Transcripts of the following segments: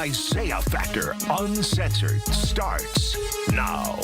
Isiah Factor Uncensored starts now.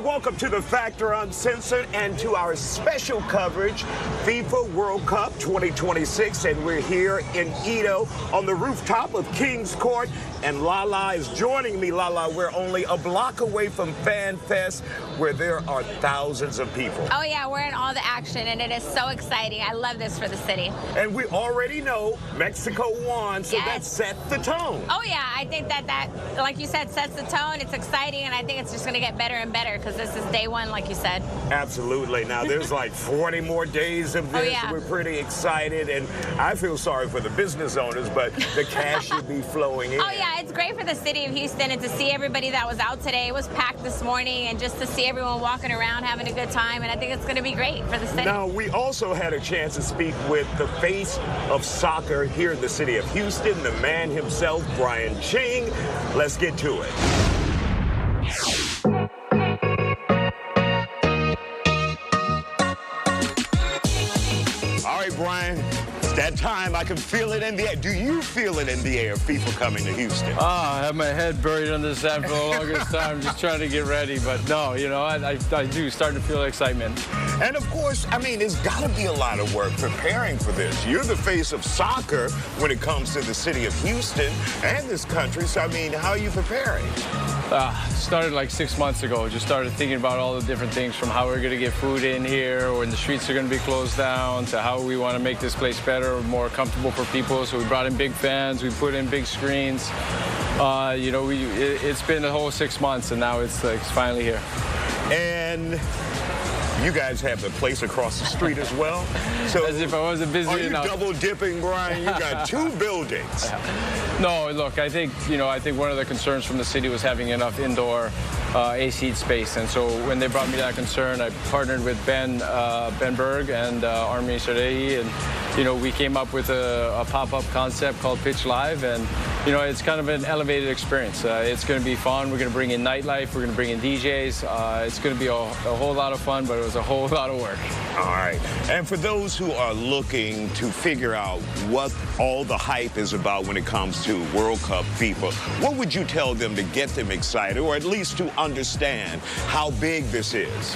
Welcome to the Factor Uncensored and to our special coverage, FIFA World Cup 2026. And we're here in Edo on the rooftop of King's Court. And Lala is joining me. Lala, we're only a block away from Fan Fest, where there are thousands of people. Oh, yeah, we're in all the action, and it is so exciting. I love this for the city. And we already know Mexico won, so yes. That set the tone. Oh, yeah, I think that, like you said, sets the tone. It's exciting, and I think it's just going to get better and better because this is day one, like you said. Absolutely. Now, there's like 40 more days of this. Oh, yeah. We're pretty excited, and I feel sorry for the business owners, but the cash should be flowing in. Oh, yeah, it's great for the city of Houston, and to see everybody that was out today. It was packed this morning, and just to see everyone walking around having a good time, and I think it's going to be great for the city. Now, we also had a chance to speak with the face of soccer here in the city of Houston, the man himself, Brian Ching. Let's get to it. All right, Brian. That time, I can feel it in the air. Do you feel it in the air, FIFA coming to Houston? I have my head buried under the sand for the longest time, just trying to get ready. But no, you know, I do start to feel excitement. And of course, I mean, it's got to be a lot of work preparing for this. You're the face of soccer when it comes to the city of Houston and this country. So, I mean, how are you preparing? Started like 6 months ago. Just started thinking about all the different things, from how we're going to get food in here, when the streets are going to be closed down, to how we want to make this place better, more comfortable for people. So we brought in big fans, we put in big screens. You know, it's been a whole 6 months, and now it's finally here. And you guys have the place across the street as well. So as if I wasn't busy enough. Are you double dipping, Brian? You got two buildings. No, look, I think one of the concerns from the city was having enough indoor AC space, and so when they brought me that concern, I partnered with Ben Berg and Armin Sarehi, and you know, we came up with a pop-up concept called Pitch Live, and you know, it's kind of an elevated experience. It's going to be fun. We're going to bring in nightlife. We're going to bring in DJs. It's going to be a whole lot of fun, but it was a whole lot of work. All right. And for those who are looking to figure out what all the hype is about when it comes to World Cup FIFA, what would you tell them to get them excited, or at least to understand how big this is?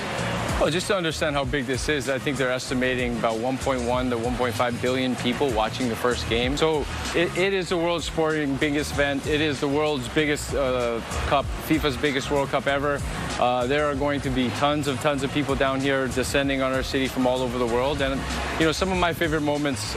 Well, just to understand how big this is, I think they're estimating about 1.1 to 1.5 billion people watching the first game. So it is the world's sporting biggest event. It is the world's biggest cup, FIFA's biggest World Cup ever. There are going to be tons of people down here descending on our city from all over the world. And, you know, some of my favorite moments,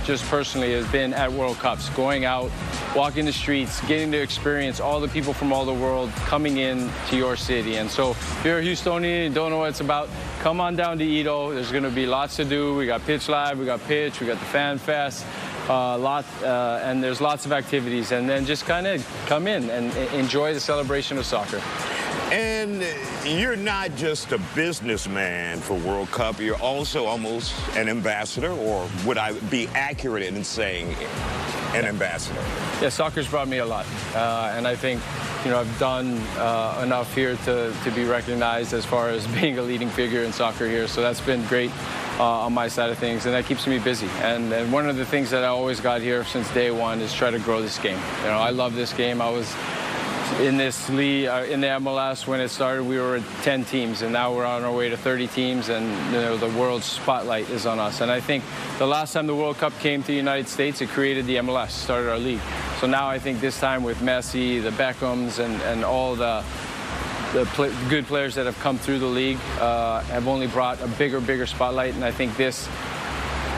just personally, has been at World Cups, going out, walking the streets, getting to experience all the people from all the world coming in to your city. And so if you're a Houstonian and don't know what it's about, come on down to Edo. There's going to be lots to do. We got Pitch Live, we got Pitch, we got the Fan Fest, and there's lots of activities. And then just kind of come in and enjoy the celebration of soccer. And you're not just a businessman for World Cup, you're also almost an ambassador, or would I be accurate in saying an ambassador? Yeah, soccer's brought me a lot, and I think, you know, I've done enough here to be recognized as far as being a leading figure in soccer here, so that's been great on my side of things, and that keeps me busy. And one of the things that I always got here since day one is try to grow this game. You know, I love this game. I was in this league, in the MLS, when it started, we were at 10 teams, and now we're on our way to 30 teams, and you know, the world's spotlight is on us. And I think the last time the World Cup came to the United States, it created the MLS, started our league. So now I think this time with Messi, the Beckhams, and all the good players that have come through the league have only brought a bigger spotlight, and I think this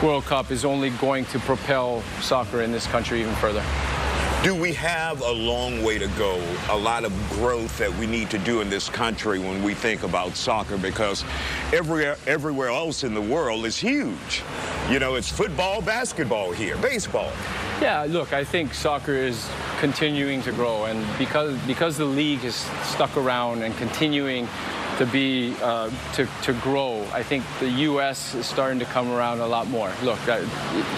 World Cup is only going to propel soccer in this country even further. Do we have a long way to go, a lot of growth that we need to do in this country when we think about soccer? Because everywhere else in the world is huge. You know, it's football, basketball here, baseball. Yeah, look, I think soccer is continuing to grow, and because the league has stuck around and continuing be to grow. I think the U.S. is starting to come around a lot more. Look,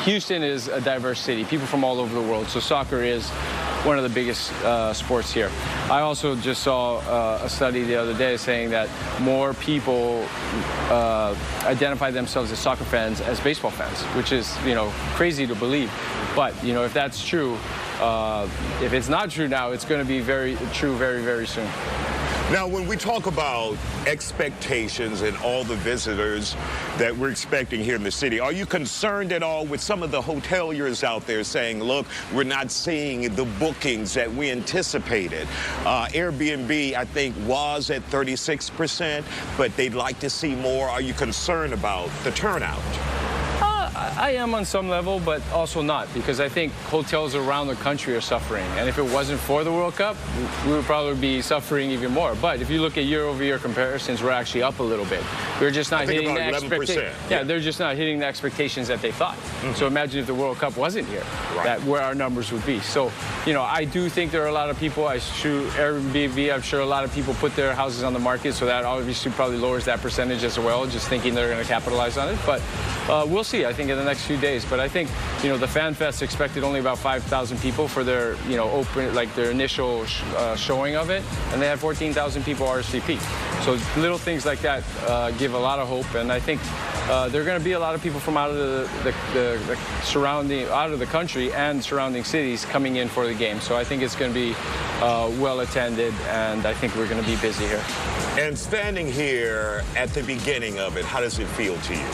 Houston is a diverse city, people from all over the world, so soccer is one of the biggest sports here. I also just saw a study the other day saying that more people identify themselves as soccer fans as baseball fans, which is, crazy to believe. But, if that's true, if it's not true now, it's going to be very true very, very soon. Now, when we talk about expectations and all the visitors that we're expecting here in the city, are you concerned at all with some of the hoteliers out there saying, look, we're not seeing the bookings that we anticipated? Airbnb, I think, was at 36%, but they'd like to see more. Are you concerned about the turnout? I am on some level, but also not, because I think hotels around the country are suffering. And if it wasn't for the World Cup, we would probably be suffering even more. But if you look at year-over-year comparisons, we're actually up a little bit. We're just not hitting the expectations. Yeah, they're just not hitting the expectations that they thought. So imagine if the World Cup wasn't here, where our numbers would be. So, I do think there are a lot of people. Airbnb, I'm sure a lot of people put their houses on the market, so that obviously probably lowers that percentage as well, just thinking they're going to capitalize on it. But we'll see, I think, in the next few days. But I think, the Fan Fest expected only about 5,000 people for their, their initial showing of it, and they had 14,000 people RSVP. So little things like that give a lot of hope, and I think there are going to be a lot of people from out of the country and surrounding cities coming in for the game. So I think it's going to be well attended, and I think we're going to be busy here. And standing here at the beginning of it, how does it feel to you?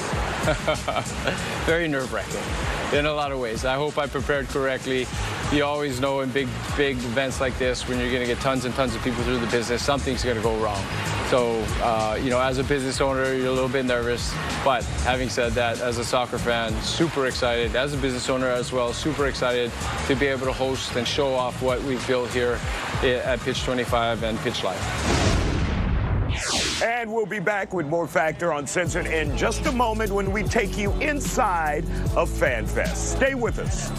Very nerve-wracking in a lot of ways. I hope I prepared correctly. You always know in big events like this, when you're going to get tons and tons of people through the business, something's going to go wrong. So, as a business owner, you're a little bit nervous. But having said that, as a soccer fan, super excited. As a business owner as well, super excited to be able to host and show off what we've built here at Pitch 25 and Pitch Live. And we'll be back with more Factor Uncensored in just a moment when we take you inside of Fan Fest. Stay with us.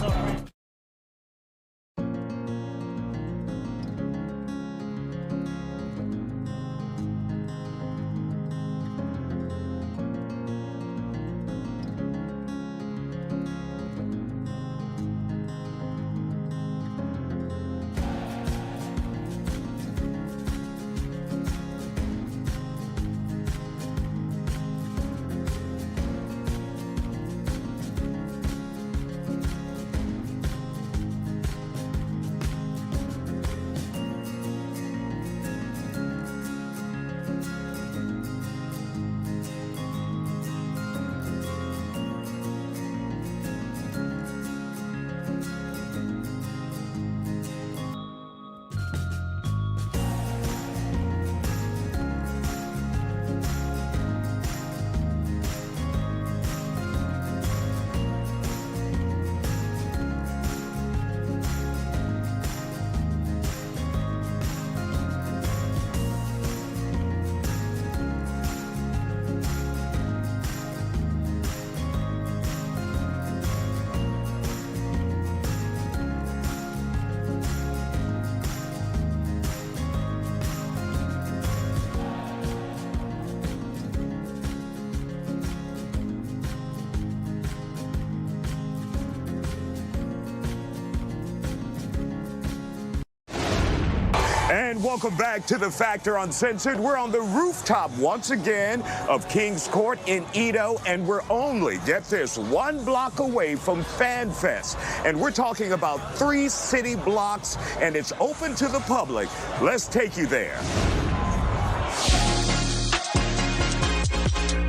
And welcome back to the Factor Uncensored. We're on the rooftop once again of King's Court in Edo, and we're only, get this, 1 block away from Fan Fest. And we're talking about 3 city blocks, and it's open to the public. Let's take you there.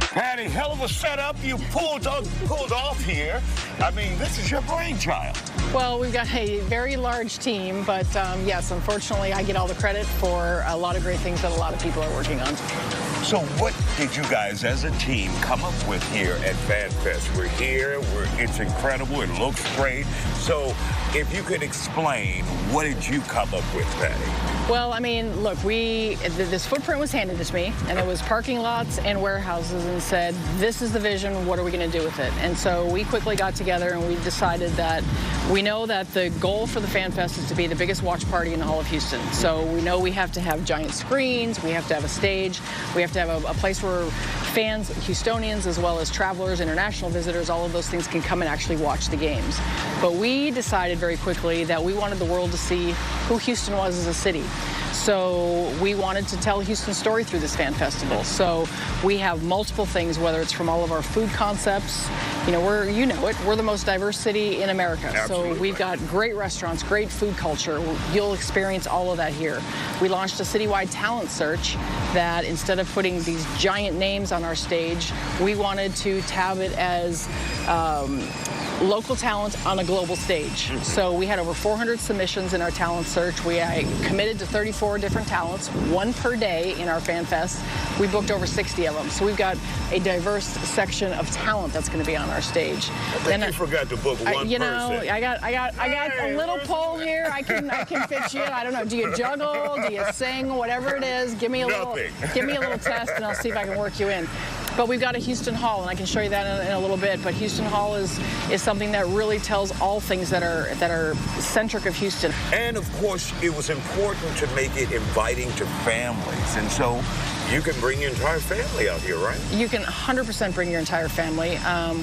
Patty, hell of a setup you pulled off here. I mean, this is your brainchild. Well, we've got a very large team, but yes, unfortunately, I get all the credit for a lot of great things that a lot of people are working on. So what did you guys as a team come up with here at Fan Fest? We're here, it's incredible, it looks great. So if you could explain, what did you come up with, Patty? Well, I mean, look, this footprint was handed to me, and it was parking lots and warehouses, and said, said, this is the vision, what are we going to do with it? And so we quickly got together and we decided that we know that the goal for the Fan Fest is to be the biggest watch party in all of Houston. So we know we have to have giant screens, we have to have a stage, we have to have a place where fans, Houstonians, as well as travelers, international visitors, all of those things can come and actually watch the games. But we decided very quickly that we wanted the world to see who Houston was as a city. So we wanted to tell Houston's story through this Fan Festival. So we have multiple things, whether it's from all of our food concepts. You know, we're the most diverse city in America. Absolutely. So we've got great restaurants, great food culture. You'll experience all of that here. We launched a citywide talent search that instead of putting these giant names on our stage, we wanted to tab it as local talent on a global stage. So we had over 400 submissions in our talent search. We committed to 34 different talents, one per day in our Fan Fest. We booked over 60 of them. So we've got a diverse section of talent that's going to be on our stage. I think you forgot to book one person. You know, I got a little poll here. I can fit you in. I don't know. Do you juggle? Do you sing? Whatever it is, give me a little test, and I'll see if I can work you in. But we've got a Houston Hall, and I can show you that in a little bit. But Houston Hall is something that really tells all things that are centric of Houston. And of course, it was important to make it inviting to families, and so you can bring your entire family out here, right? You can 100% bring your entire family.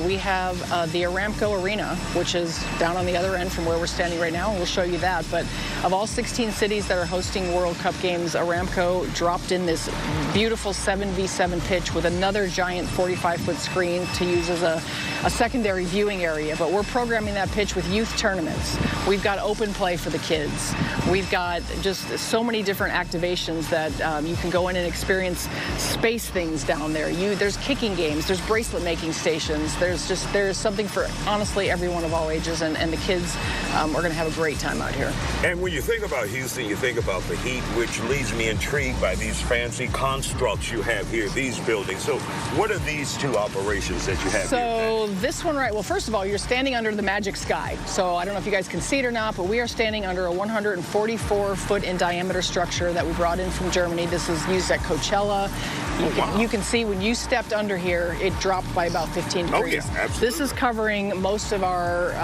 We have the Aramco Arena, which is down on the other end from where we're standing right now, and we'll show you that. But of all 16 cities that are hosting World Cup games, Aramco dropped in this beautiful 7v7 pitch with another giant 45-foot screen to use as a secondary viewing area. But we're programming that pitch with youth tournaments. We've got open play for the kids. We've got just so many different activations that you can go in and experience space things down there. There's kicking games, there's bracelet making stations, there's something for honestly everyone of all ages, and the kids are going to have a great time out here. And when you think about Houston, you think about the heat, which leaves me intrigued by these fancy constructs you have here, these buildings. So what are these two operations that you have here? So this one, right, well, first of all, you're standing under the magic sky. So I don't know if you guys can see it or not, but we are standing under a 144-foot in diameter structure that we brought in from Germany. This is used at Coachella. You can see when you stepped under here, it dropped by about 15 degrees. Oh, yeah, absolutely. This is covering most of our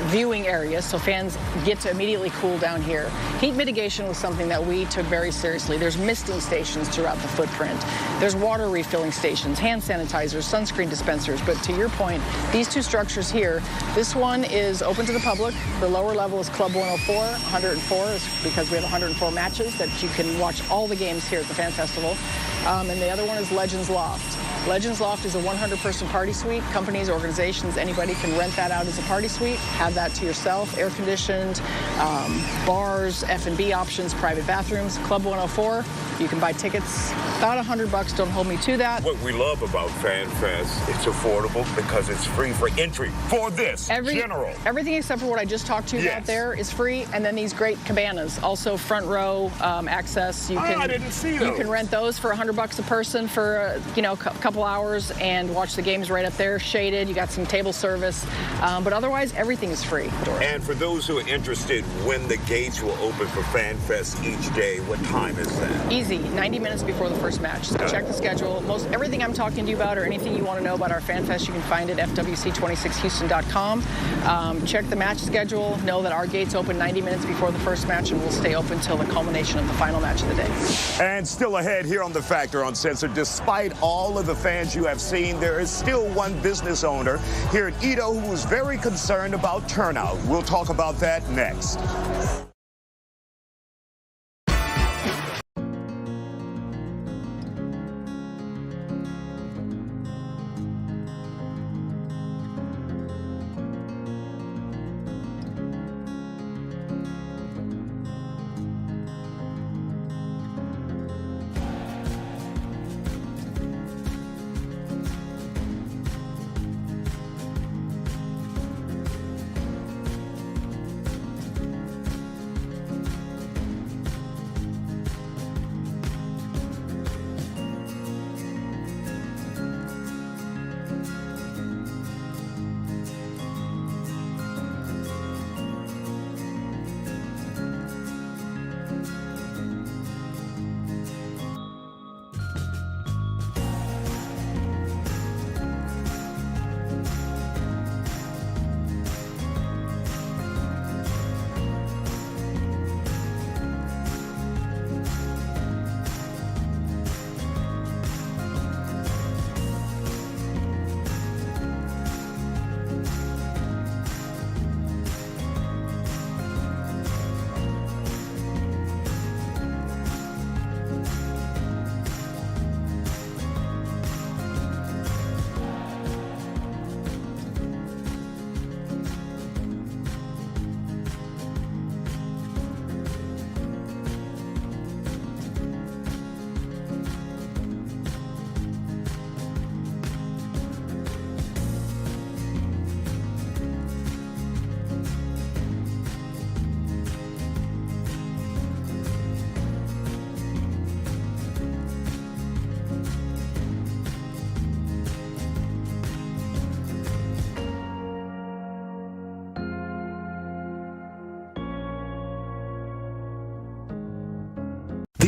viewing areas, so fans get to immediately cool down here. Heat mitigation was something that we took very seriously. There's misting stations throughout the footprint. There's water refilling stations, hand sanitizers, sunscreen dispensers. But to your point, these two structures here, this one is open to the public. The lower level is Club 104. 104 is because we have 104 matches that you can watch all the games here at the Fan Festival. And the other one is Legends Loft. Legends Loft is a 100-person party suite. Companies, organizations, anybody can rent that out as a party suite, have that to yourself, air-conditioned, bars, F&B options, private bathrooms. Club 104, you can buy tickets about $100. Don't hold me to that. What we love about Fan Fest, it's affordable because it's free for entry for this general. Everything except for what I just talked to you about there is free, and then these great cabanas, also front row access. I didn't see those. You can rent those for $100 a person for a couple hours and watch the games right up there, shaded. You got some table service, but otherwise everything is free. And for those who are interested, when the gates will open for Fan Fest each day, what time is that? Easy, 90 minutes before the first match. So check the schedule. Everything I'm talking to you about or anything you want to know about our Fan Fest, you can find it at fwc26houston.com. Check the match schedule. Know that our gates open 90 minutes before the first match, and we'll stay open until the culmination of the final match of the day. And still ahead here on The Factor Uncensored, despite all of the fans you have seen, there is still one business owner here at Edo who is very concerned about turnout. We'll talk about that next.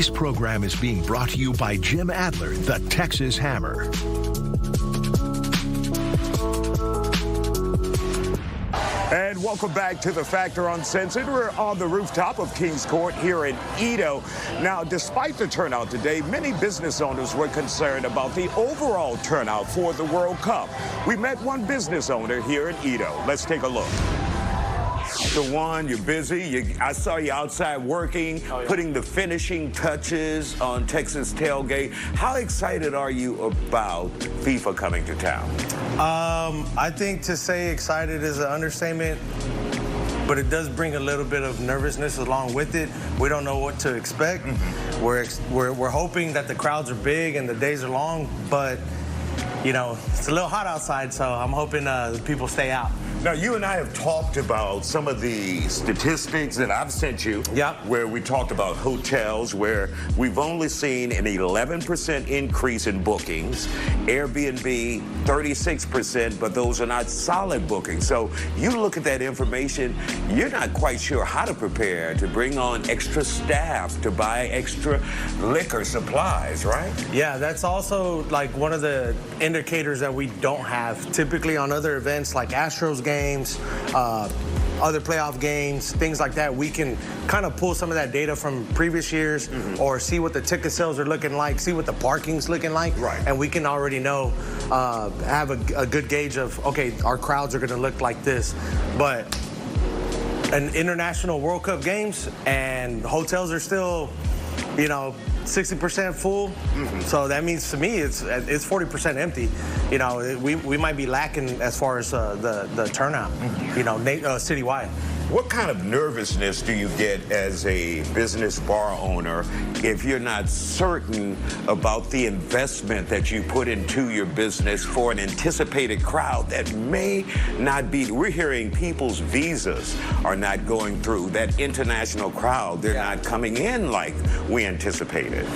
This program is being brought to you by Jim Adler, the Texas Hammer. And welcome back to the Factor Uncensored. We're on the rooftop of Kings Court here in Edo. Now, despite the turnout today, many business owners were concerned about the overall turnout for the World Cup. We met one business owner here in Edo. Let's take a look. One, you're busy. I saw you outside working, putting the finishing touches on Texas Tailgate. How excited are you about FIFA coming to town? I think to say excited is an understatement, but it does bring a little bit of nervousness along with it. We don't know what to expect. We're hoping that the crowds are big and the days are long, but you know, it's a little hot outside, so I'm hoping people stay out. Now, you and I have talked about some of the statistics that I've sent you, where we talked about hotels, where we've only seen an 11% increase in bookings, Airbnb 36%, but those are not solid bookings. So you look at that information, you're not quite sure how to prepare to bring on extra staff to buy extra liquor supplies, right? Yeah, that's also like one of the indicators that we don't have. Typically on other events like Astros games, other playoff games, things like that, we can kind of pull some of that data from previous years or see what the ticket sales are looking like, see what the parking's looking like, and we can already know, have a good gauge of, okay, our crowds are going to look like this. But an international World Cup games and hotels are still, you know, 60% full, so that means to me it's 40% empty. You know, we might be lacking as far as the turnout, you know, citywide. What kind of nervousness do you get as a business bar owner if you're not certain about the investment that you put into your business for an anticipated crowd that may not be? We're hearing people's visas are not going through. That international crowd, they're not coming in like we anticipated.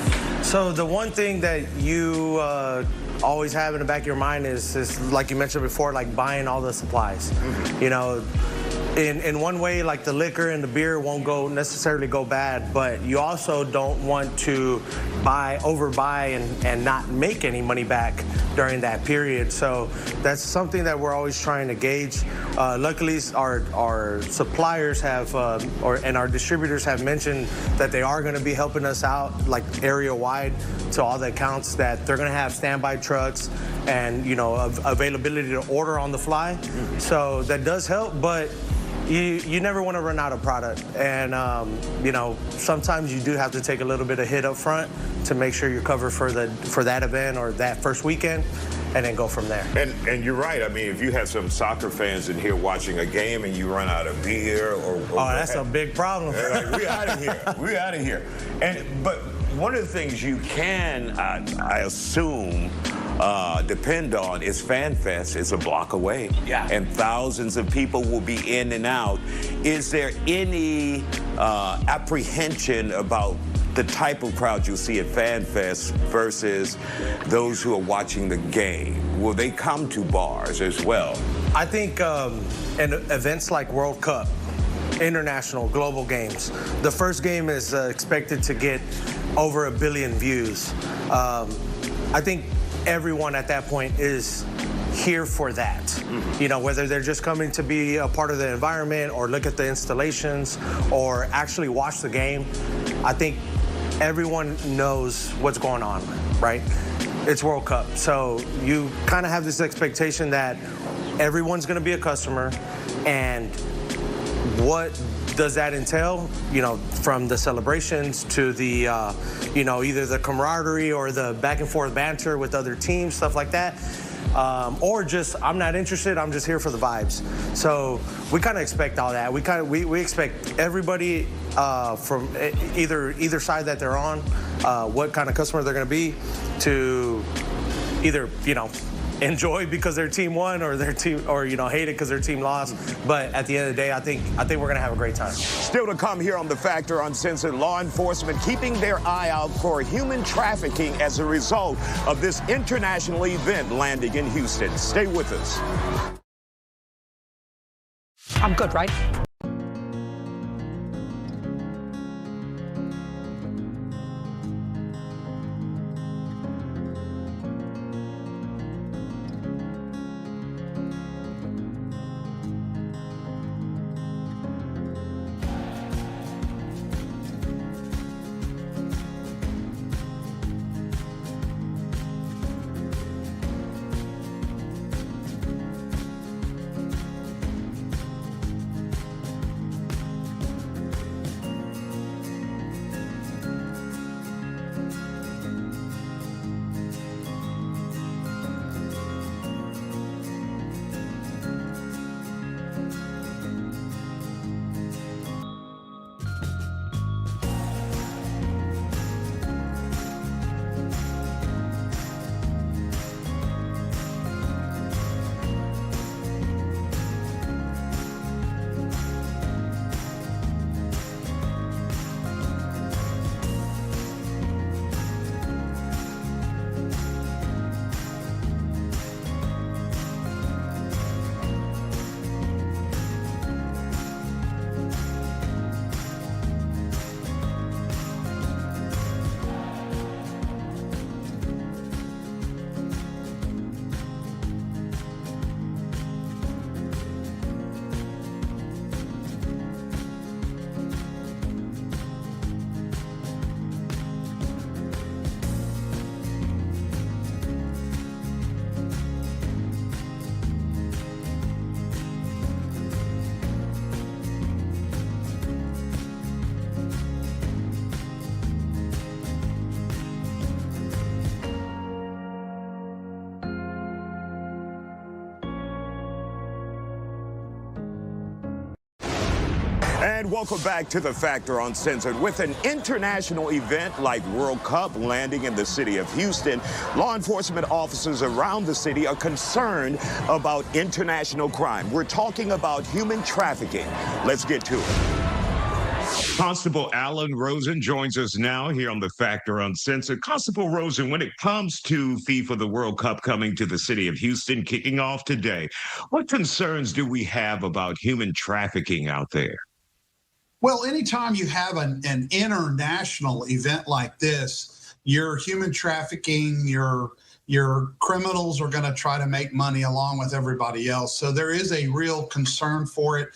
So the one thing that you always have in the back of your mind is like you mentioned before, like buying all the supplies. You know, in one way, like the liquor and the beer won't necessarily go bad, but you also don't want to overbuy and not make any money back during that period. So that's something that we're always trying to gauge. Luckily, our suppliers have, and our distributors have mentioned that they are going to be helping us out, like area-wide, to all the accounts, that they're going to have standby trucks and, you know, availability to order on the fly. So that does help, but you never want to run out of product, and you know, sometimes you do have to take a little bit of hit up front to make sure you're covered for that event or that first weekend, and then go from there. And you're right. I mean, if you have some soccer fans in here watching a game and you run out of beer or that's a big problem. Like, we out of here. We out of here. But one of the things you can, I assume, depend on is Fan Fest. It's a block away. And thousands of people will be in and out. Is there any apprehension about the type of crowd you'll see at Fan Fest versus those who are watching the game? Will they come to bars as well? I think in events like World Cup, international, global games, the first game is expected to get over 1 billion views. I think everyone at that point is here for that. You know, whether they're just coming to be a part of the environment or look at the installations or actually watch the game, I think everyone knows what's going on, right? It's World Cup. So you kind of have this expectation that everyone's going to be a customer, and what does that entail? You know, from the celebrations to the, you know, either the camaraderie or the back and forth banter with other teams, stuff like that. Or just, I'm not interested, I'm just here for the vibes. So we kind of expect all that. We expect everybody from either side that they're on, what kind of customer they're going to be, to either, you know, enjoy because their team won, or you know, hate it because their team lost. But at the end of the day, I think we're gonna have a great time. Still to come here on The Factor Uncensored, law enforcement keeping their eye out for human trafficking as a result of this international event landing in Houston. Stay with us. I'm good, right? And welcome back to The Factor Uncensored. With an international event like World Cup landing in the city of Houston, law enforcement officers around the city are concerned about international crime. We're talking about human trafficking. Let's get to it. Constable Alan Rosen joins us now here on The Factor Uncensored. Constable Rosen, when it comes to FIFA, the World Cup coming to the city of Houston, kicking off today, what concerns do we have about human trafficking out there? Well, anytime you have an international event like this, your human trafficking, your criminals are going to try to make money along with everybody else. So there is a real concern for it.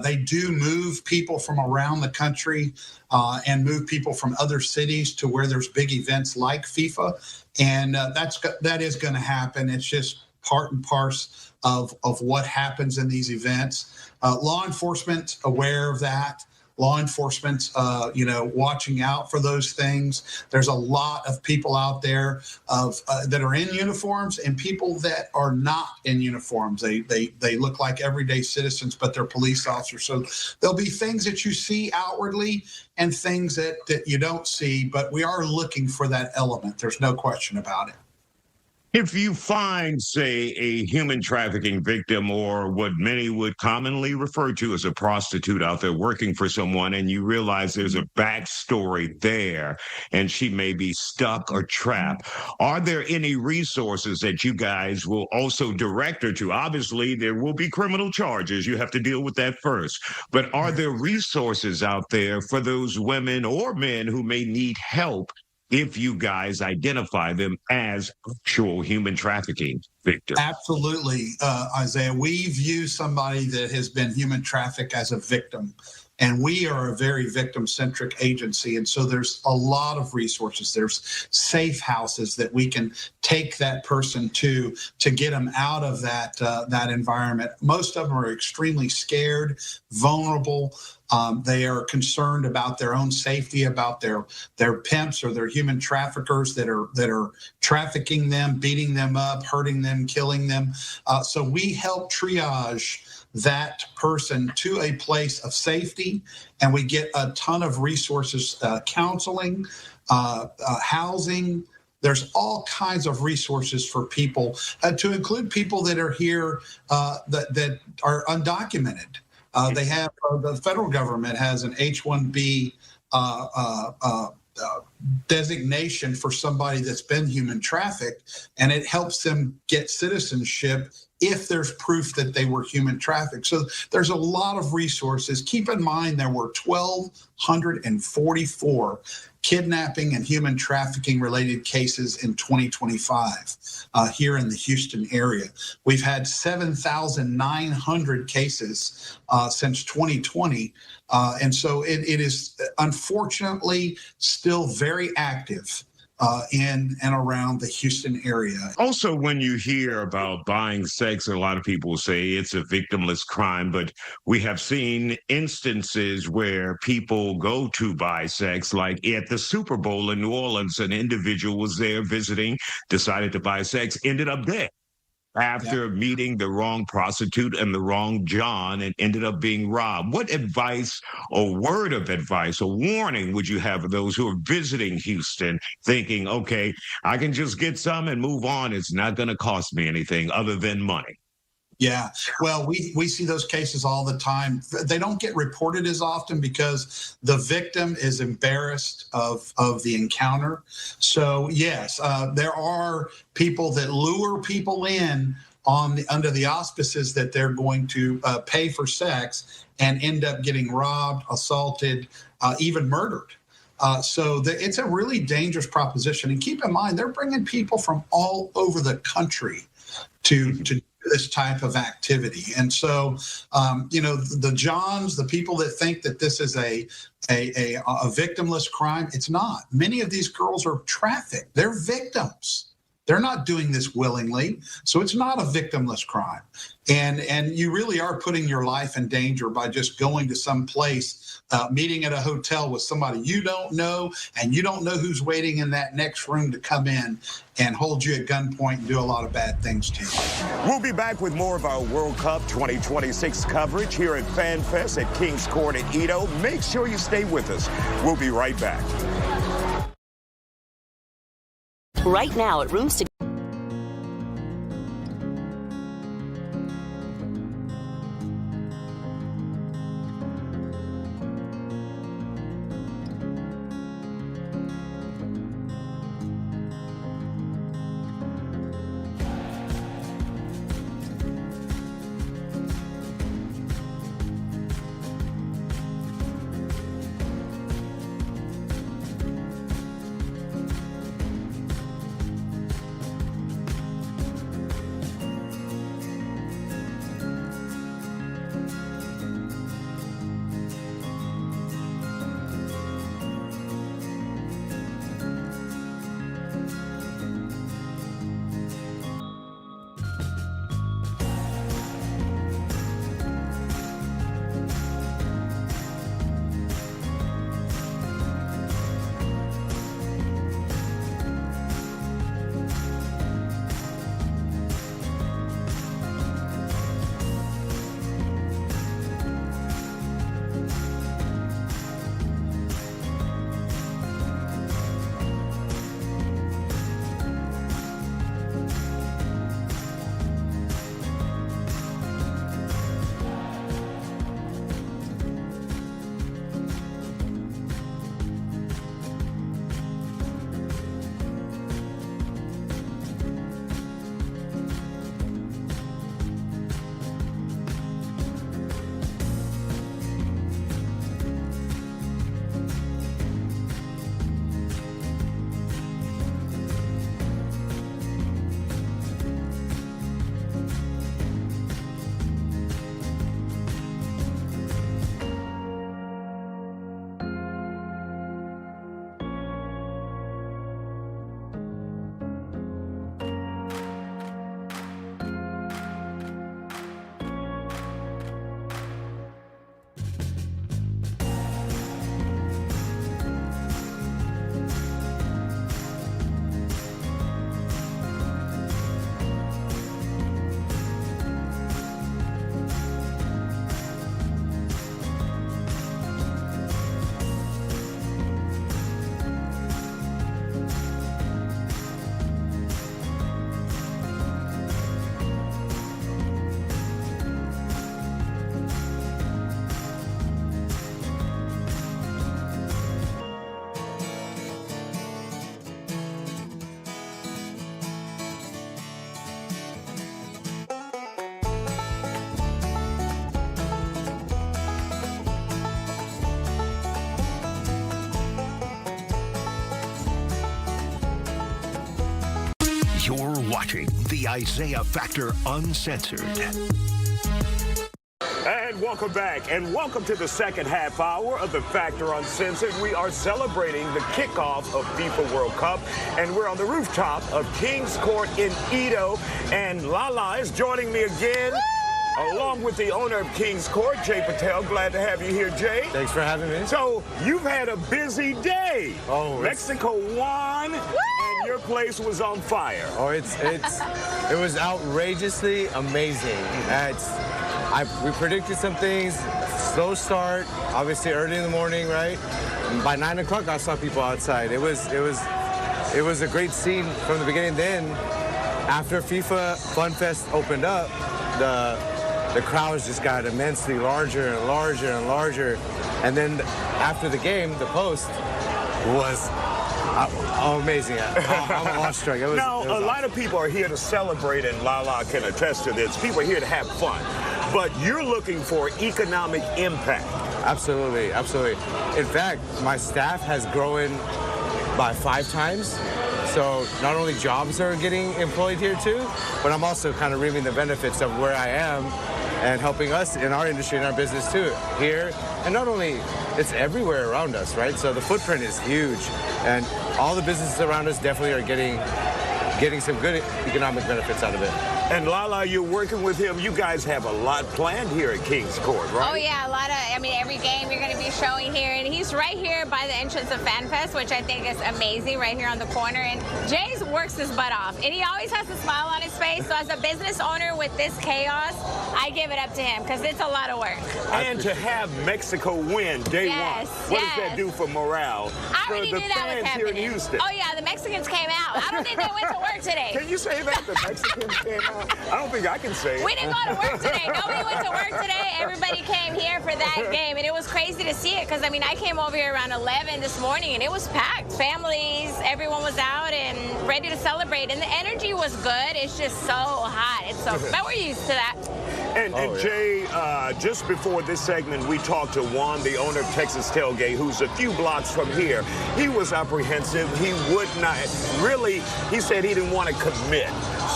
They do move people from around the country and move people from other cities to where there's big events like FIFA. And that is going to happen. It's just part and parcel of what happens in these events. Law enforcement aware of that. Law enforcement, watching out for those things. There's a lot of people out there that are in uniforms and people that are not in uniforms. They look like everyday citizens, but they're police officers. So there'll be things that you see outwardly and things that you don't see, but we are looking for that element. There's no question about it. If you find, say, a human trafficking victim or what many would commonly refer to as a prostitute out there working for someone, and you realize there's a backstory there and she may be stuck or trapped, are there any resources that you guys will also direct her to? Obviously, there will be criminal charges. You have to deal with that first. But are there resources out there for those women or men who may need help if you guys identify them as actual human trafficking victims? Absolutely, Isiah. We view somebody that has been human trafficked as a victim. And we are a very victim-centric agency. And so there's a lot of resources. There's safe houses that we can take that person to get them out of that environment. Most of them are extremely scared, vulnerable. They are concerned about their own safety, about their pimps or their human traffickers that are trafficking them, beating them up, hurting them, killing them. So we help triage that person to a place of safety, and we get a ton of resources, counseling, housing. There's all kinds of resources for people, to include people that are here that are undocumented. They have the federal government has an H-1B designation for somebody that's been human trafficked, and it helps them get citizenship if there's proof that they were human trafficked. So there's a lot of resources. Keep in mind there were 1,244 kidnapping and human trafficking related cases in 2025 here in the Houston area. We've had 7,900 cases since 2020. And so it is unfortunately still very active in and around the Houston area. Also, when you hear about buying sex, a lot of people say it's a victimless crime, but we have seen instances where people go to buy sex, like at the Super Bowl in New Orleans, an individual was there visiting, decided to buy sex, ended up dead after meeting the wrong prostitute and the wrong John, and ended up being robbed. What advice or word of advice or warning would you have for those who are visiting Houston thinking, okay, I can just get some and move on. It's not going to cost me anything other than money? Yeah, well, we see those cases all the time. They don't get reported as often because the victim is embarrassed of the encounter. So yes, there are people that lure people in under the auspices that they're going to pay for sex and end up getting robbed, assaulted, even murdered. So it's a really dangerous proposition. And keep in mind, they're bringing people from all over the country to this type of activity. And so, the Johns, the people that think that this is a victimless crime, it's not. Many of these girls are trafficked. They're victims. They're not doing this willingly, so it's not a victimless crime. And you really are putting your life in danger by just going to some place, meeting at a hotel with somebody you don't know, and you don't know who's waiting in that next room to come in and hold you at gunpoint and do a lot of bad things to you. We'll be back with more of our World Cup 2026 coverage here at Fan Fest at Kings Court at Edo. Make sure you stay with us. We'll be right back. Right now at Rooms to You're watching the Isiah Factor Uncensored. And welcome back, and welcome to the second half hour of the Factor Uncensored. We are celebrating the kickoff of FIFA World Cup, and we're on the rooftop of Kings Court in Edo, and Lala is joining me again, along with the owner of Kings Court, Jay Patel. Glad to have you here, Jay. Thanks for having me. So, you've had a busy day. Oh, Mexico won, and your place was on fire. Oh, it was outrageously amazing. We predicted some things, slow start, obviously early in the morning, right? And by 9 o'clock, I saw people outside. It was a great scene from the beginning. Then, after FIFA Fun Fest opened up, the crowds just got immensely larger and larger and larger. And then after the game, the post was amazing. I'm awestruck. Now, a lot of people are here to celebrate, and Lala can attest to this. People are here to have fun. But you're looking for economic impact. Absolutely, absolutely. In fact, my staff has grown by 5 times. So not only jobs are getting employed here too, but I'm also kind of reaping the benefits of where I am and helping us in our industry and our business too here. And not only, it's everywhere around us, right? So the footprint is huge, and all the businesses around us definitely are getting getting some good economic benefits out of it. And Lala, you're working with him. You guys have a lot planned here at Kings Court, right? Oh, yeah, a lot of, I mean, every game you're going to be showing here. And he's right here by the entrance of Fan Fest, which I think is amazing, right here on the corner. And Jay's works his butt off. And he always has a smile on his face. So as a business owner with this chaos, I give it up to him because it's a lot of work. And to have Mexico win day one, what does that do for morale? I already knew that was happening. Here in Houston. Oh, yeah, the Mexicans came out. I don't think they went to work today. Can you say that? The Mexicans came out? I don't think I can say it. We didn't go to work today. Nobody went to work today. Everybody came here for that game, and it was crazy to see it because, I mean, I came over here around 11 this morning, and it was packed. Families, everyone was out and ready to celebrate, and the energy was good. It's just so hot. It's so, but we're used to that. And Jay, just before this segment, we talked to Juan, the owner of Texas Tailgate, who's a few blocks from here. He was apprehensive. He would not, really, he said he didn't want to commit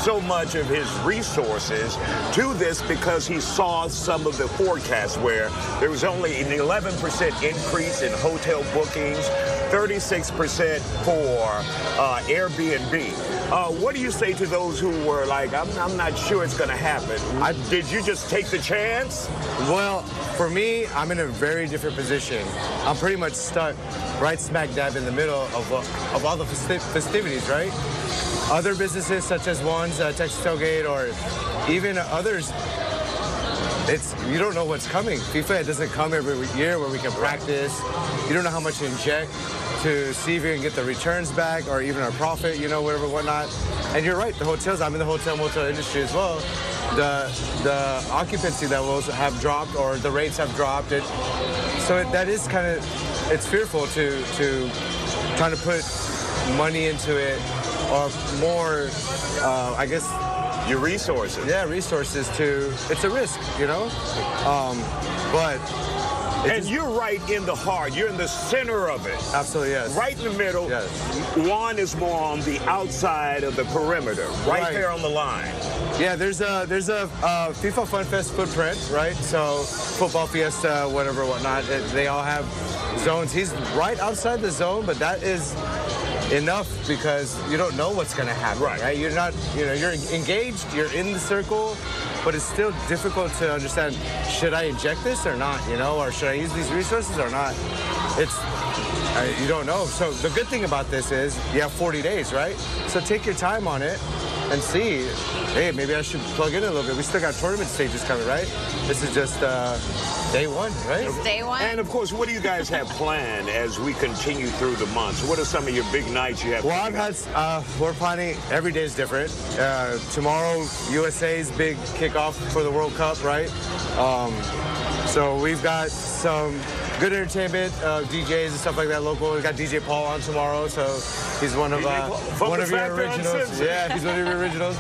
so much of his resources to this because he saw some of the forecasts where there was only an 11% increase in hotel bookings, 36% for Airbnb. What do you say to those who were like, I'm not sure it's going to happen? Did you just take the chance? Well, for me, I'm in a very different position. I'm pretty much stuck right smack dab in the middle of all the festivities, right? Other businesses such as Juan's Texas Tailgate or even others, you don't know what's coming. FIFA doesn't come every year where we can practice. You don't know how much to inject to see if you can get the returns back or even our profit, you know, whatever, whatnot. And you're right, the hotels, I'm in the motel industry as well. The occupancy levels have dropped or the rates have dropped. So that is kind of, it's fearful to trying to put money into it or more, I guess, your resources. Yeah, resources it's a risk, you know? And you're right in the heart. You're in the center of it. Absolutely, yes. Right in the middle. Yes. Juan is more on the outside of the perimeter, right there on the line. Yeah, there's a FIFA Fan Fest footprint, right? So football fiesta, whatever, whatnot. They all have zones. He's right outside the zone, but that is enough because you don't know what's going to happen, right? You're not, you're engaged, you're in the circle, but it's still difficult to understand, should I inject this or not, or should I use these resources or not? You don't know. So the good thing about this is you have 40 days, right? So take your time on it and see, hey, maybe I should plug in a little bit. We still got tournament stages coming, right? This is just day one, right? It's day one. And, of course, what do you guys have planned as we continue through the months? What are some of your big nights you have? Well, we're planning, every day is different. Tomorrow, USA's big kickoff for the World Cup, right? So we've got some good entertainment, DJs and stuff like that local. We got DJ Paul on tomorrow, so he's one of your originals. Yeah, he's one of your originals.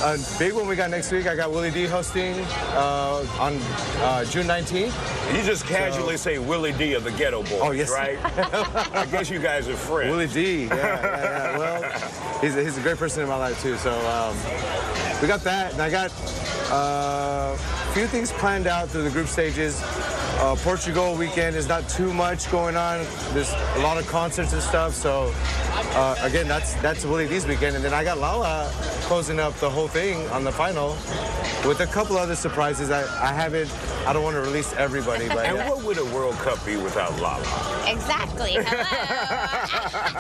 A big one we got next week, I got Willie D hosting on June 19th. You just casually say Willie D of the Ghetto Boys, oh, yes. right? I guess you guys are friends. Willie D, yeah. Well, he's a great person in my life, too. So we got that, and I got a few things planned out through the group stages. Portugal weekend is not too much going on. There's a lot of concerts and stuff. So again, that's Willie D's weekend. And then I got Lala closing up the whole thing on the final with a couple other surprises. I don't want to release everybody. But and what would a World Cup be without Lala? Exactly. Hello.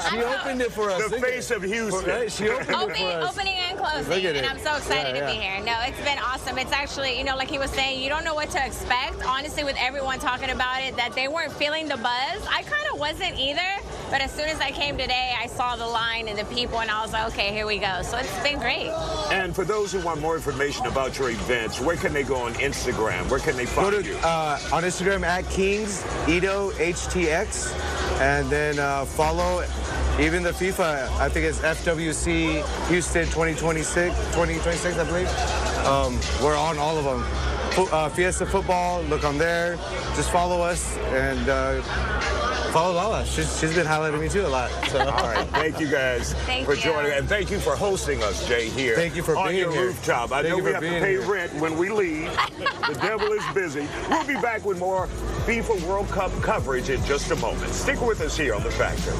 She opened it for us. The face of Houston. Right? She opened it for us. Opening and closing. And I'm so excited to be here. No, it's been awesome. It's actually, like he was saying, you don't know what to expect. Honestly, with everyone talking about it, that they weren't feeling the buzz. I kind of wasn't either. But as soon as I came today, I saw the line and the people, and I was like, okay, here we go. So it's been great. And for those who want more information about your events, where can they go on Instagram? Where can they find you? On Instagram at KingsEdoHTX, and then follow even the FIFA. I think it's FWC Houston 2026, I believe. We're on all of them. Fiesta Football, look on there. Just follow us and follow Lala. She's been highlighting me too a lot. So. All right, thank you guys for joining, and thank you for hosting us, Jay, here. Thank you for being here. On your rooftop. I know we have to pay rent when we leave. The devil is busy. We'll be back with more FIFA World Cup coverage in just a moment. Stick with us here on The Factor.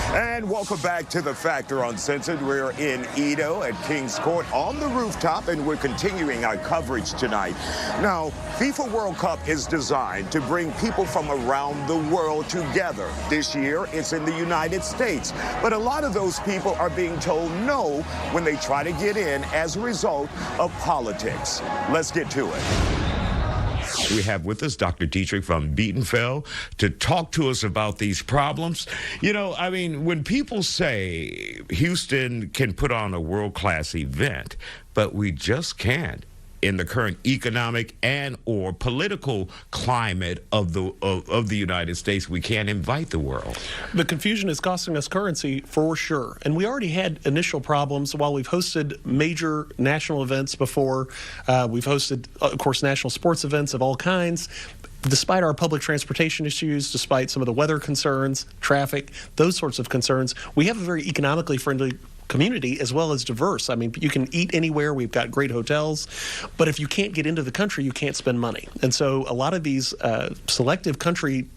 And welcome back to the Factor Uncensored. We're in Edo at King's Court on the rooftop, and we're continuing our coverage tonight. Now, FIFA World Cup is designed to bring people from around the world together. This year, it's in the United States. But a lot of those people are being told no when they try to get in as a result of politics. Let's get to it. We have with us Dr. Dietrich von Bietenfeld to talk to us about these problems. You know, I mean, when people say Houston can put on a world-class event, but we just can't in the current economic and or political climate of the United States, we can't invite the world. The confusion is costing us currency for sure. And we already had initial problems while we've hosted major national events before. We've hosted, of course, national sports events of all kinds. Despite our public transportation issues, despite some of the weather concerns, traffic, those sorts of concerns, we have a very economically friendly community as well as diverse. I mean, you can eat anywhere. We've got great hotels. But if you can't get into the country, you can't spend money. And so a lot of these selective country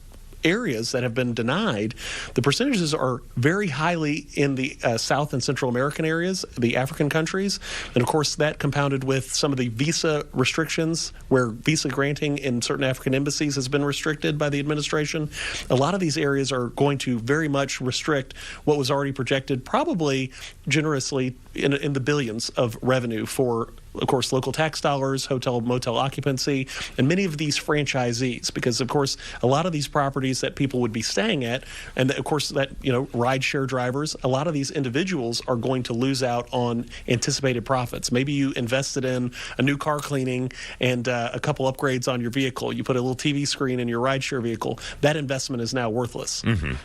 areas that have been denied, the percentages are very highly in the South and Central American areas, the African countries. And of course, that compounded with some of the visa restrictions where visa granting in certain African embassies has been restricted by the administration. A lot of these areas are going to very much restrict what was already projected, probably generously in the billions of revenue for, of course, local tax dollars, hotel, motel occupancy, and many of these franchisees, because, of course, a lot of these properties that people would be staying at, and of course, that, you know, ride-share drivers, a lot of these individuals are going to lose out on anticipated profits. Maybe you invested in a new car cleaning and a couple upgrades on your vehicle. You put a little TV screen in your ride-share vehicle. That investment is now worthless. Mm-hmm.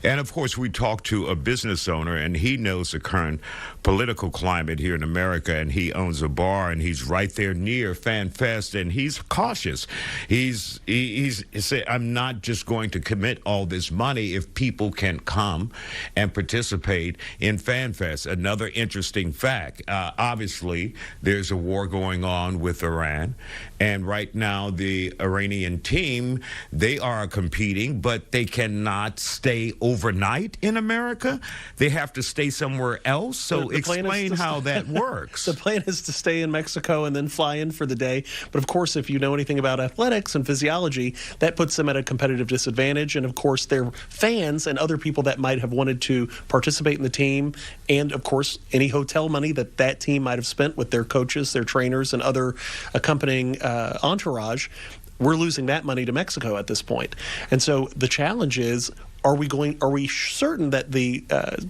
And, of course, we talked to a business owner, and he knows the current political climate here in America, and he owns a bar, and he's right there near Fan Fest, and he's cautious. He's said, I'm not just going to commit all this money if people can come and participate in Fan Fest. Another interesting fact, obviously, there's a war going on with Iran, and right now the Iranian team, they are competing, but they cannot stay overnight in America. They have to stay somewhere else. So explain how that works. The plan is to stay in Mexico and then fly in for the day. But of course, if you know anything about athletics and physiology, that puts them at a competitive disadvantage. And of course, their fans and other people that might have wanted to participate in the team, and of course, any hotel money that that team might have spent with their coaches, their trainers, and other accompanying entourage, we're losing that money to Mexico at this point. And so the challenge is, are we certain that the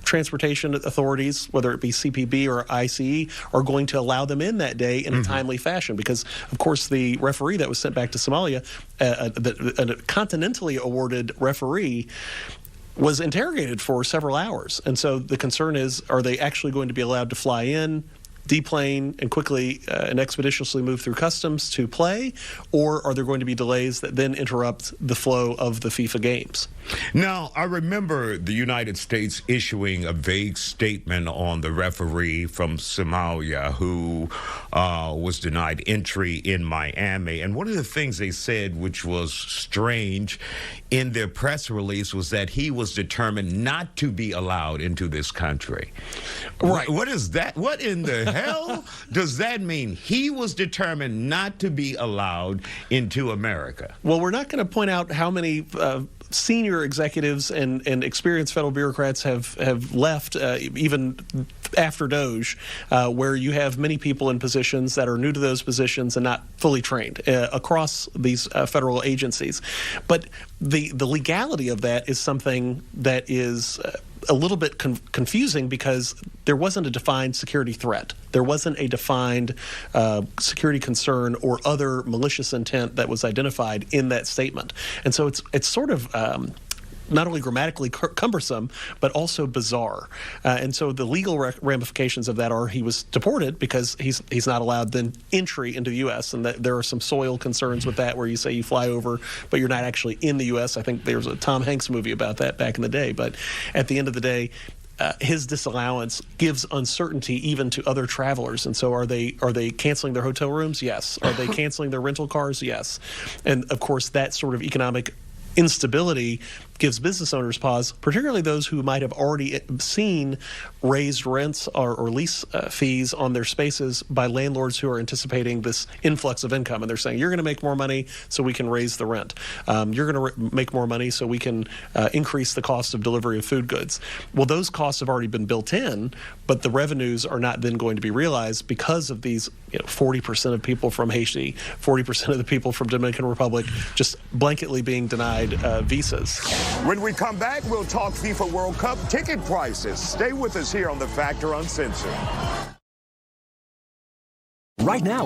transportation authorities, whether it be CPB or ICE, are going to allow them in that day in a timely fashion? Because, of course, the referee that was sent back to Somalia, a continentally awarded referee, was interrogated for several hours. And so the concern is, are they actually going to be allowed to fly in, deplane, and quickly and expeditiously move through customs to play, or are there going to be delays that then interrupt the flow of the FIFA games? Now, I remember the United States issuing a vague statement on the referee from Somalia who was denied entry in Miami. And one of the things they said, which was strange in their press release, was that he was determined not to be allowed into this country. Right. What is that? What in the hell does that mean? He was determined not to be allowed into America. Well, we're not going to point out how many senior executives and experienced federal bureaucrats have left, even after Doge, where you have many people in positions that are new to those positions and not fully trained across these federal agencies. But the legality of that is something that is a little bit confusing, because there wasn't a defined security threat. There wasn't a defined security concern or other malicious intent that was identified in that statement. And so it's sort of not only grammatically cumbersome, but also bizarre. And so the legal ramifications of that are he was deported because he's not allowed then entry into the U.S. And that there are some soil concerns with that, where you say you fly over, but you're not actually in the U.S. I think there's a Tom Hanks movie about that back in the day. But at the end of the day, his disallowance gives uncertainty even to other travelers. And so are they canceling their hotel rooms? Yes. Are they canceling their rental cars? Yes. And of course, that sort of economic instability gives business owners pause, particularly those who might have already seen raised rents or lease fees on their spaces by landlords who are anticipating this influx of income. And they're saying, you're going to make more money so we can raise the rent. You're going to make more money so we can increase the cost of delivery of food goods. Well, those costs have already been built in, but the revenues are not then going to be realized because of these 40% of people from Haiti, 40% of the people from Dominican Republic just blanketly being denied visas. When we come back, we'll talk FIFA World Cup ticket prices. Stay with us here on The Factor Uncensored. Right now.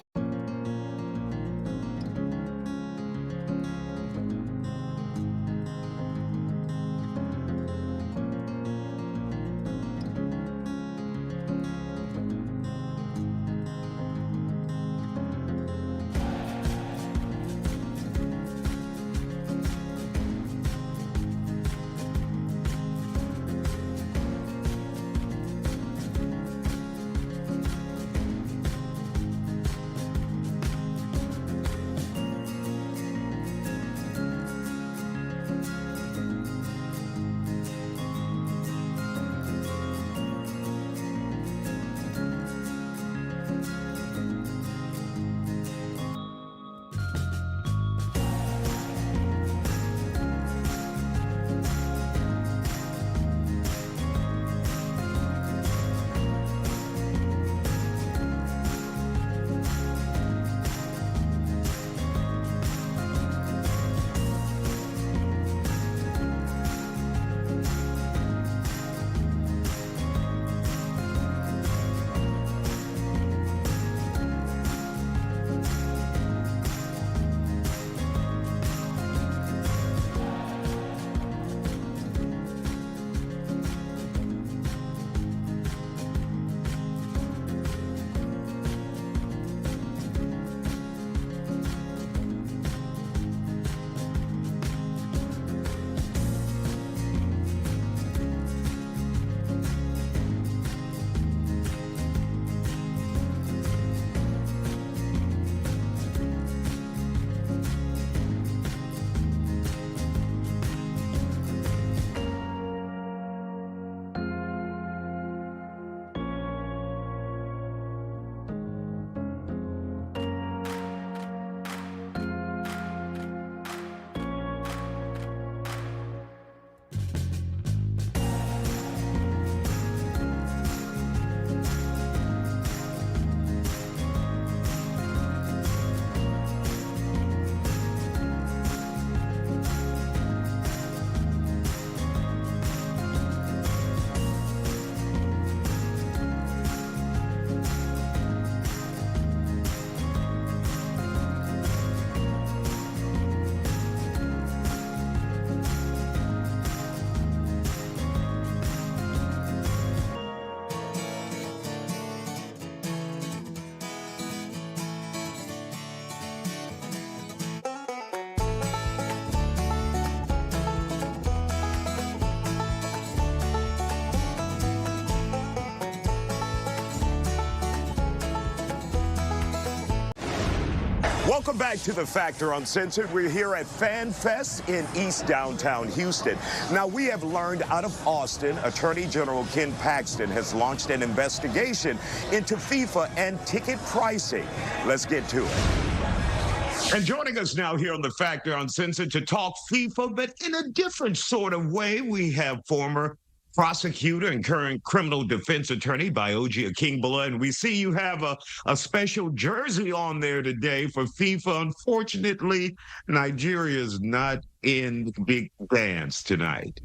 Welcome back to The Factor Uncensored. We're here at Fan Fest in East Downtown Houston. Now, we have learned out of Austin, Attorney General Ken Paxton has launched an investigation into FIFA and ticket pricing. Let's get to it. And joining us now here on The Factor Uncensored to talk FIFA, but in a different sort of way, we have former prosecutor and current criminal defense attorney Isiah Factor, and we see you have a special jersey on there today for FIFA. Unfortunately, Nigeria is not in the big dance tonight.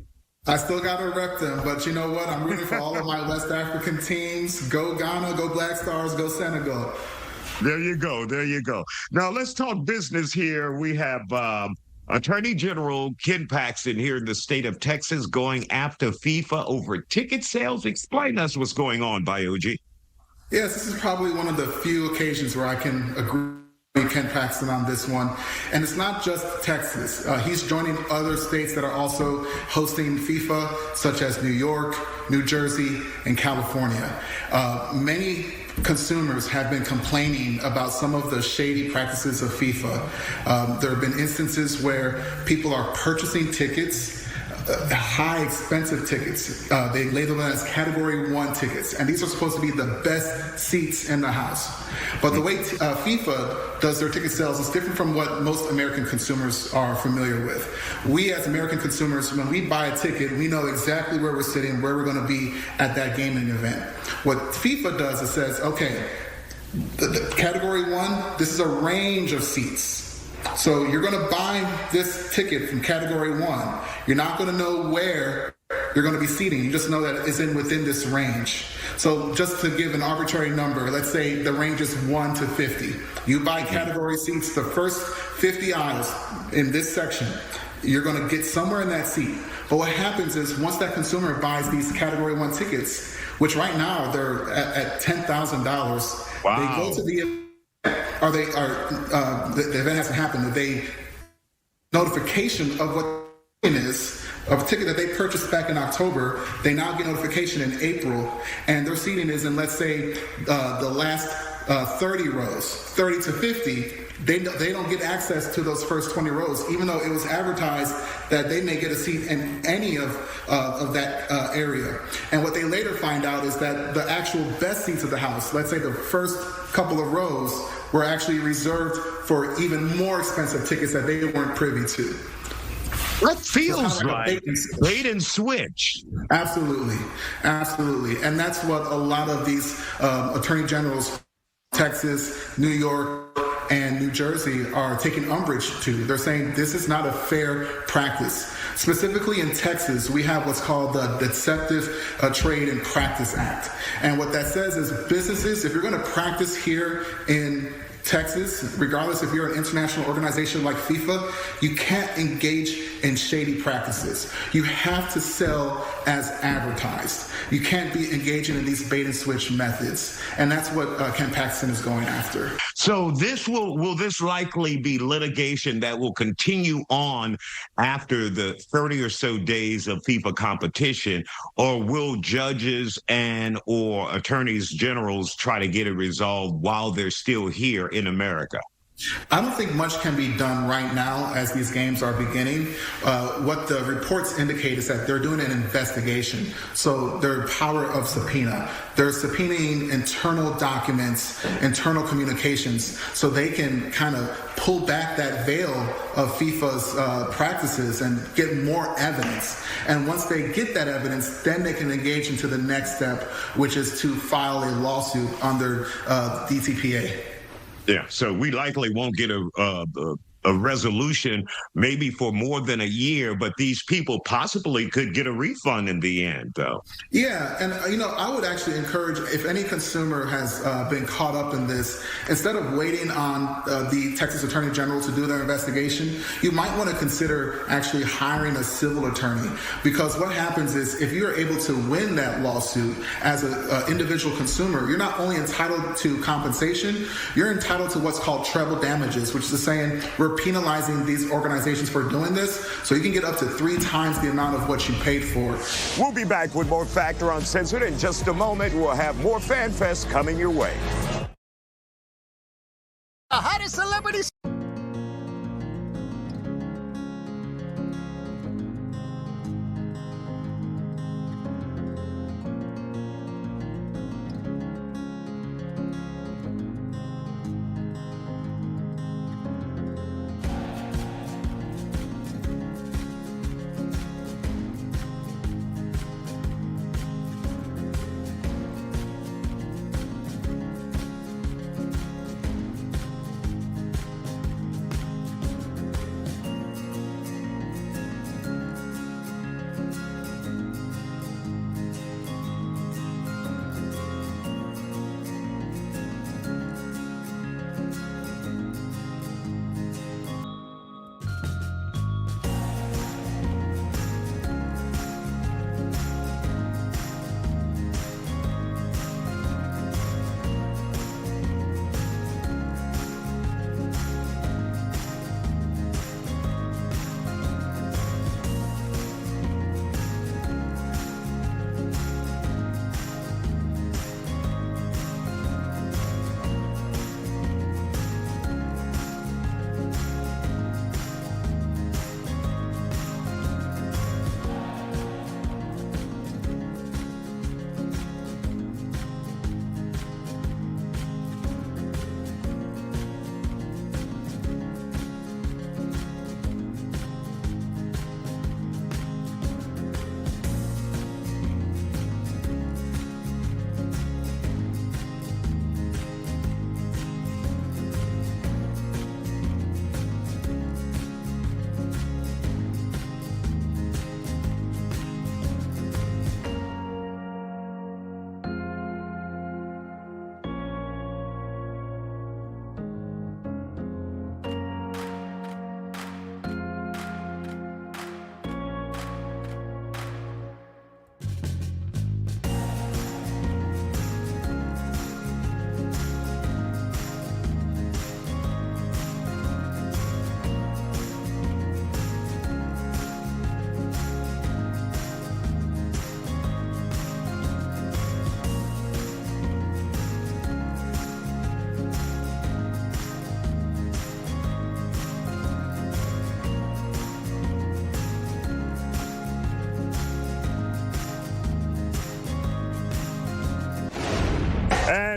I still got to rep them, but you know what? I'm rooting for all of my West African teams. Go Ghana, go Black Stars, go Senegal. There you go. There you go. Now, let's talk business here. We have Attorney General Ken Paxton here in the state of Texas going after FIFA over ticket sales. Explain us what's going on, Isiah. Yes, this is probably one of the few occasions where I can agree with Ken Paxton on this one. And it's not just Texas. He's joining other states that are also hosting FIFA, such as New York, New Jersey, and California. Many consumers have been complaining about some of the shady practices of FIFA. There have been instances where people are purchasing tickets high expensive tickets. They label them as Category 1 tickets, and these are supposed to be the best seats in the house. But the way FIFA does their ticket sales is different from what most American consumers are familiar with. We as American consumers, when we buy a ticket, we know exactly where we're sitting, where we're going to be at that gaming event. What FIFA does is says, okay, the Category 1, this is a range of seats. So you're going to buy this ticket from Category 1. You're not going to know where you're going to be seating. You just know that it's within this range. So just to give an arbitrary number, let's say the range is 1 to 50. You buy category seats, the first 50 aisles in this section, you're going to get somewhere in that seat. But what happens is once that consumer buys these Category 1 tickets, which right now they're at $10,000, wow. They go to the event. The event hasn't happened. They notification of what is of a ticket that they purchased back in October. They now get notification in April, and their seating is in, let's say, the last 30 rows, 30 to 50. They don't get access to those first 20 rows, even though it was advertised that they may get a seat in any of that area. And what they later find out is that the actual best seats of the house, let's say the first couple of rows, were actually reserved for even more expensive tickets that they weren't privy to. That feels like bait and switch. Absolutely. Absolutely. And that's what a lot of these attorney generals, Texas, New York, and New Jersey are taking umbrage to. They're saying this is not a fair practice. Specifically in Texas, we have what's called the Deceptive Trade and Practice Act. And what that says is businesses, if you're going to practice here in Texas, regardless if you're an international organization like FIFA, you can't engage in shady practices. You have to sell as advertised. You can't be engaging in these bait and switch methods. And that's what Ken Paxton is going after. So this will this likely be litigation that will continue on after the 30 or so days of FIFA competition, or will judges and or attorneys generals try to get it resolved while they're still here in America? I don't think much can be done right now as these games are beginning. What the reports indicate is that they're doing an investigation. So their power of subpoena. They're subpoenaing internal documents, internal communications, so they can kind of pull back that veil of FIFA's practices and get more evidence. And once they get that evidence, then they can engage into the next step, which is to file a lawsuit under DTPA. Yeah, so we likely won't get a resolution maybe for more than a year, but these people possibly could get a refund in the end, though. Yeah, and I would actually encourage, if any consumer has been caught up in this, instead of waiting on the Texas Attorney General to do their investigation, you might want to consider actually hiring a civil attorney, because what happens is if you're able to win that lawsuit as an individual consumer, you're not only entitled to compensation, you're entitled to what's called treble damages, which is saying we're penalizing these organizations for doing this, so you can get up to 3 times the amount of what you paid for. We'll be back with more Factor Uncensored in just a moment. We'll have more Fan Fest coming your way. The hottest celebrities.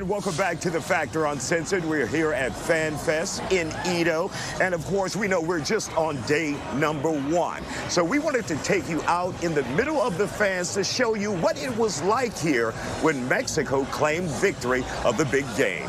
And welcome back to the Factor Uncensored. We're here at Fan Fest in Edo. And of course, we know we're just on day number 1. So we wanted to take you out in the middle of the fans to show you what it was like here when Mexico claimed victory of the big game.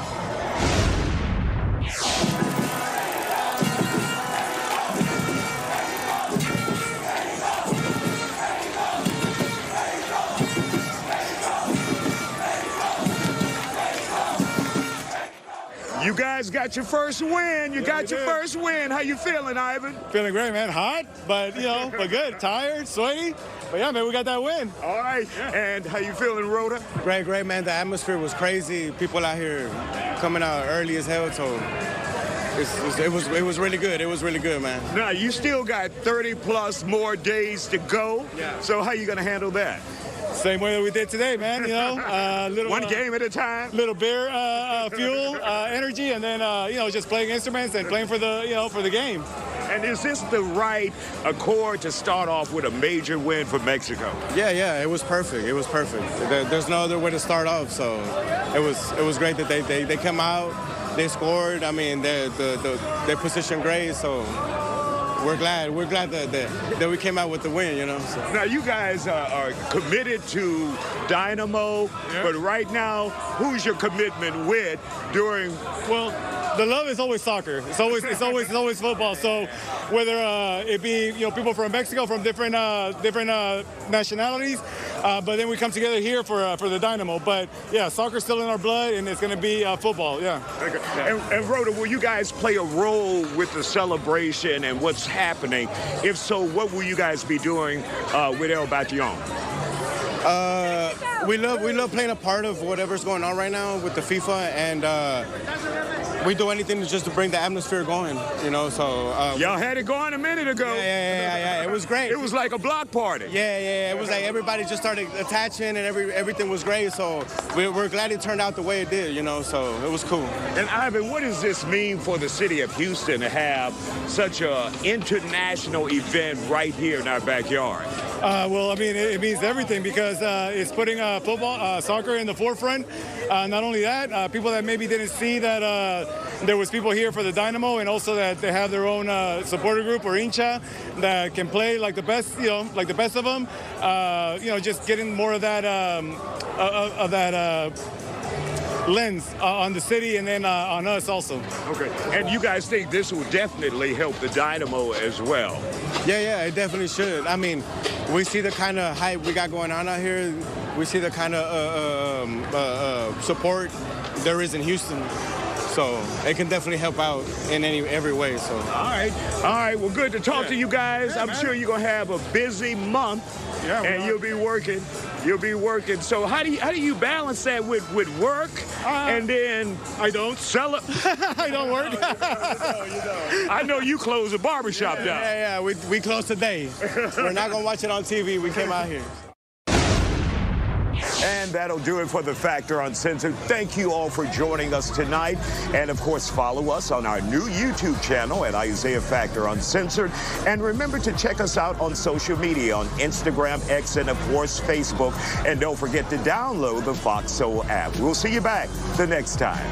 You guys got your first win. You got your first win. How you feeling, Ivan? Feeling great, man. Hot, but, but good. Tired, sweaty. But, yeah, man, we got that win. All right. Yeah. And how you feeling, Rhoda? Great, man. The atmosphere was crazy. People out here coming out early as hell, so it was really good. It was really good, man. Now, you still got 30-plus more days to go. Yeah. So how you going to handle that? Same way that we did today, man. One game at a time. Little beer, fuel, energy, and then just playing instruments and playing for the for the game. And is this the right accord to start off with a major win for Mexico? Yeah, it was perfect. It was perfect. There's no other way to start off, so it was great that they come out, they scored. I mean, they positioned great, so. We're glad that we came out with the win, So. Now, you guys are committed to Dynamo, but right now, who's your commitment with during? Well, the love is always soccer. It's always football. So whether it be people from Mexico, from different nationalities, but then we come together here for the Dynamo. But yeah, soccer's still in our blood, and it's going to be football. Yeah. Okay. And Rhoda, will you guys play a role with the celebration and what's happening? If so, what will you guys be doing with El Batallon? We love playing a part of whatever's going on right now with the FIFA, and we do anything just to bring the atmosphere going, so. Y'all had it going a minute ago. Yeah, it was great. It was like a block party. Yeah, it was like everybody just started attaching and everything was great, so we're glad it turned out the way it did, so it was cool. And Ivan, what does this mean for the city of Houston to have such an international event right here in our backyard? Well, I mean, it means everything because it's putting soccer in the forefront. Not only that, people that maybe didn't see that there was people here for the Dynamo, and also that they have their own supporter group or hincha that can play like the best, like the best of them. Just getting more of that lens on the city and then on us also. Okay. And you guys think this will definitely help the Dynamo as well? Yeah, it definitely should. I mean, we see the kind of hype we got going on out here. We see the kind of support there is in Houston. So it can definitely help out in every way. So. All right. Well, good to talk to you guys. I'm sure you're gonna have a busy month, and you'll be working. So how do you balance that with work and then I don't sell it? I don't work. No, you don't. I know you close a barbershop down. Yeah. We closed today. We're not gonna watch it on TV. We came out here. And that'll do it for the Factor Uncensored. Thank you all for joining us tonight. And, of course, follow us on our new YouTube channel at Isiah Factor Uncensored. And remember to check us out on social media on Instagram, X, and, of course, Facebook. And don't forget to download the Fox Soul app. We'll see you back the next time.